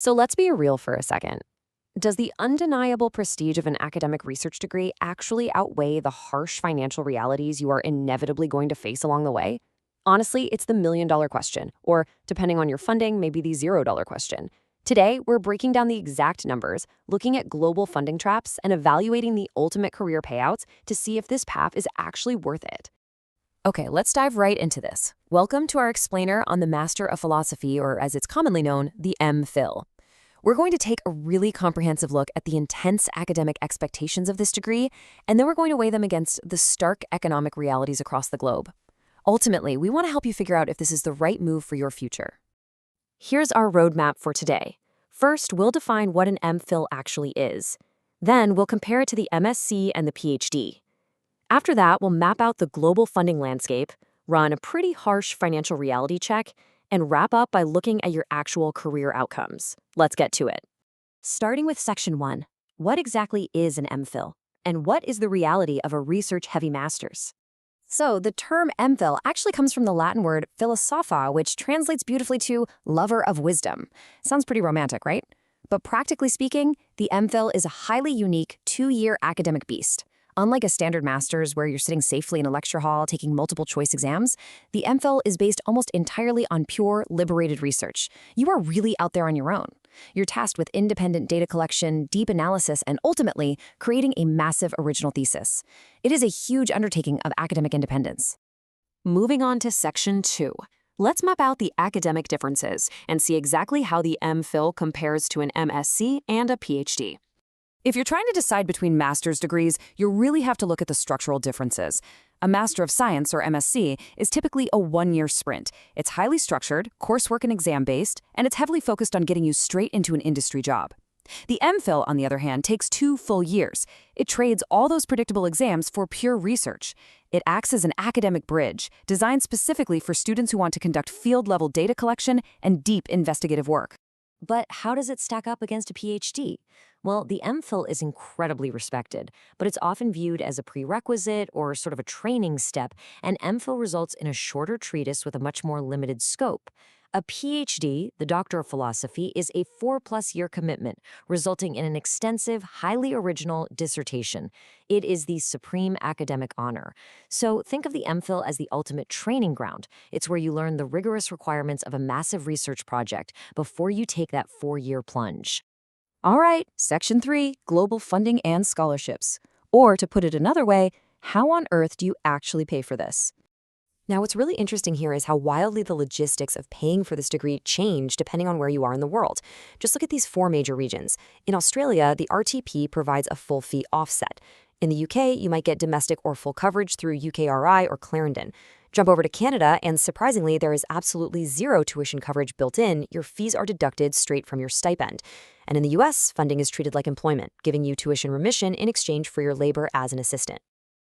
So let's be real for a second. Does the undeniable prestige of an academic research degree actually outweigh the harsh financial realities you are inevitably going to face along the way? Honestly, it's the million-dollar question, or depending on your funding, maybe the $0 question. Today, we're breaking down the exact numbers, looking at global funding traps, and evaluating the ultimate career payouts to see if this path is actually worth it. Okay, let's dive right into this. Welcome to our explainer on the Master of Philosophy, or as it's commonly known, the MPhil. We're going to take a really comprehensive look at the intense academic expectations of this degree, and then we're going to weigh them against the stark economic realities across the globe. Ultimately, we want to help you figure out if this is the right move for your future. Here's our roadmap for today. First, we'll define what an MPhil actually is. Then, we'll compare it to the MSc and the PhD. After that, we'll map out the global funding landscape, run a pretty harsh financial reality check, and wrap up by looking at your actual career outcomes. Let's get to it. Starting with Section 1, what exactly is an MPhil? And what is the reality of a research-heavy master's? So the term MPhil actually comes from the Latin word philosopha, which translates beautifully to lover of wisdom. Sounds pretty romantic, right? But practically speaking, the MPhil is a highly unique 2-year academic beast. Unlike a standard master's where you're sitting safely in a lecture hall taking multiple choice exams, the MPhil is based almost entirely on pure, liberated research. You are really out there on your own. You're tasked with independent data collection, deep analysis, and ultimately, creating a massive original thesis. It is a huge undertaking of academic independence. Moving on to Section 2. Let's map out the academic differences and see exactly how the MPhil compares to an MSc and a PhD. If you're trying to decide between master's degrees, you really have to look at the structural differences. A Master of Science, or MSc, is typically a 1-year sprint. It's highly structured, coursework and exam-based, and it's heavily focused on getting you straight into an industry job. The MPhil, on the other hand, takes 2 full years. It trades all those predictable exams for pure research. It acts as an academic bridge, designed specifically for students who want to conduct field-level data collection and deep investigative work. But how does it stack up against a PhD? Well, the MPhil is incredibly respected, but it's often viewed as a prerequisite or sort of a training step, and MPhil results in a shorter treatise with a much more limited scope. A PhD, the Doctor of Philosophy, is a 4-plus-year commitment, resulting in an extensive, highly original dissertation. It is the supreme academic honor. So think of the MPhil as the ultimate training ground. It's where you learn the rigorous requirements of a massive research project before you take that 4-year plunge. All right, Section 3, global funding and scholarships. Or to put it another way, how on earth do you actually pay for this? Now, what's really interesting here is how wildly the logistics of paying for this degree change depending on where you are in the world. Just look at these 4 major regions. In Australia, the RTP provides a full fee offset. In the UK, you might get domestic or full coverage through UKRI or Clarendon. Jump over to Canada, and surprisingly, there is absolutely 0 tuition coverage built in. Your fees are deducted straight from your stipend. And in the US, funding is treated like employment, giving you tuition remission in exchange for your labor as an assistant.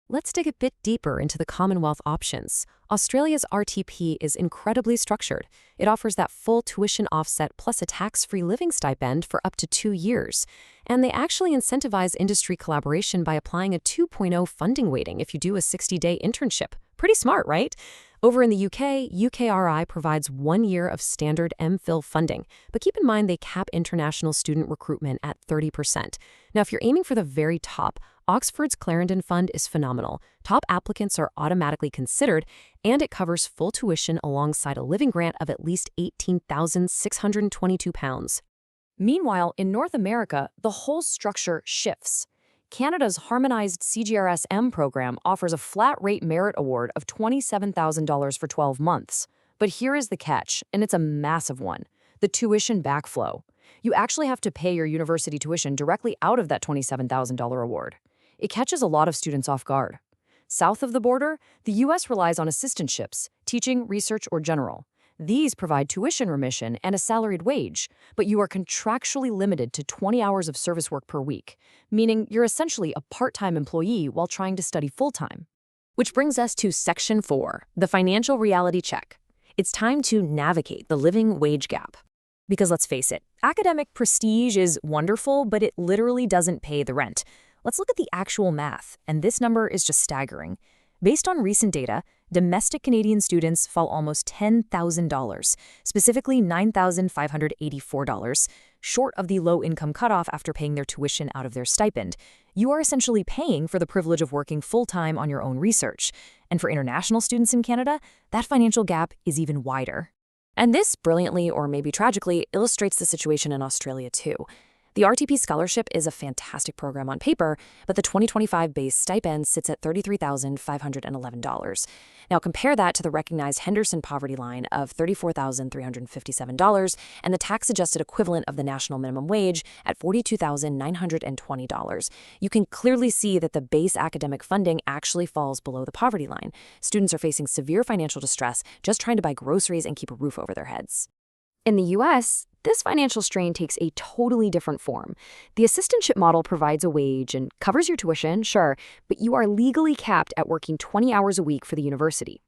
Let's dig a bit deeper into the Commonwealth options. Australia's RTP is incredibly structured. It offers that full tuition offset plus a tax-free living stipend for up to 2 years. And they actually incentivize industry collaboration by applying a 2.0 funding weighting if you do a 60-day internship. Pretty smart, right? Over in the UK, UKRI provides 1 year of standard MPhil funding, but keep in mind they cap international student recruitment at 30%. Now, if you're aiming for the very top, Oxford's Clarendon Fund is phenomenal. Top applicants are automatically considered, and it covers full tuition alongside a living grant of at least £18,622. Meanwhile, in North America, the whole structure shifts. Canada's harmonized CGRSM program offers a flat-rate merit award of $27,000 for 12 months. But here is the catch, and it's a massive one: the tuition backflow. You actually have to pay your university tuition directly out of that $27,000 award. It catches a lot of students off guard. South of the border, the U.S. relies on assistantships, teaching, research, or general. These provide tuition remission and a salaried wage, but you are contractually limited to 20 hours of service work per week, meaning you're essentially a part-time employee while trying to study full-time. Which brings us to Section 4, the financial reality check. It's time to navigate the living wage gap. Because let's face it, academic prestige is wonderful, but it literally doesn't pay the rent. Let's look at the actual math, and this number is just staggering. Based on recent data, domestic Canadian students fall almost $10,000, specifically $9,584, short of the low-income cutoff after paying their tuition out of their stipend. You are essentially paying for the privilege of working full-time on your own research. And for international students in Canada, that financial gap is even wider. And this brilliantly, or maybe tragically, illustrates the situation in Australia too. The RTP scholarship is a fantastic program on paper, but the 2025 base stipend sits at $33,511. Now compare that to the recognized Henderson poverty line of $34,357 and the tax-adjusted equivalent of the national minimum wage at $42,920. You can clearly see that the base academic funding actually falls below the poverty line. Students are facing severe financial distress just trying to buy groceries and keep a roof over their heads. In the U.S., this financial strain takes a totally different form. The assistantship model provides a wage and covers your tuition, sure, but you are legally capped at working 20 hours a week for the university.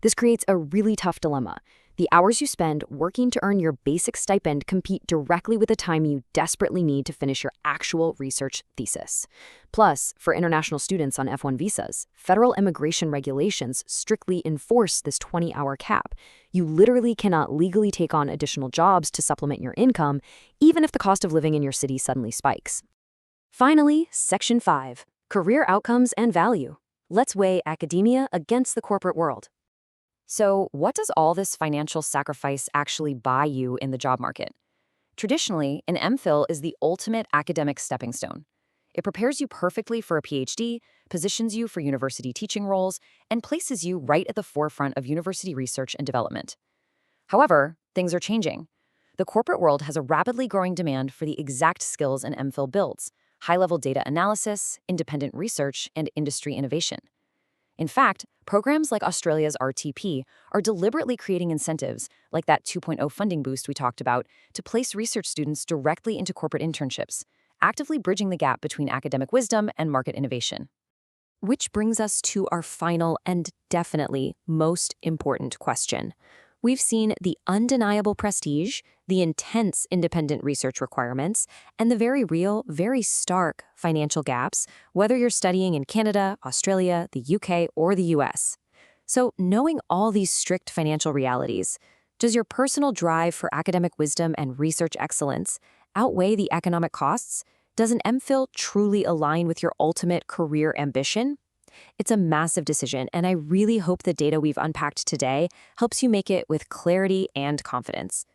This creates a really tough dilemma. The hours you spend working to earn your basic stipend compete directly with the time you desperately need to finish your actual research thesis. Plus, for international students on F1 visas, federal immigration regulations strictly enforce this 20-hour cap. You literally cannot legally take on additional jobs to supplement your income, even if the cost of living in your city suddenly spikes. Finally, Section 5, Career Outcomes and Value. Let's weigh academia against the corporate world. So, what does all this financial sacrifice actually buy you in the job market? Traditionally, an MPhil is the ultimate academic stepping stone. It prepares you perfectly for a PhD, positions you for university teaching roles, and places you right at the forefront of university research and development. However, things are changing. The corporate world has a rapidly growing demand for the exact skills an MPhil builds: high-level data analysis, independent research, and industry innovation. In fact, programs like Australia's RTP are deliberately creating incentives, like that 2.0 funding boost we talked about, to place research students directly into corporate internships, actively bridging the gap between academic wisdom and market innovation. Which brings us to our final and definitely most important question. We've seen the undeniable prestige, the intense independent research requirements, and the very real, very stark financial gaps, whether you're studying in Canada, Australia, the UK, or the US. So, knowing all these strict financial realities, does your personal drive for academic wisdom and research excellence outweigh the economic costs? Does an MPhil truly align with your ultimate career ambition? It's a massive decision, and I really hope the data we've unpacked today helps you make it with clarity and confidence.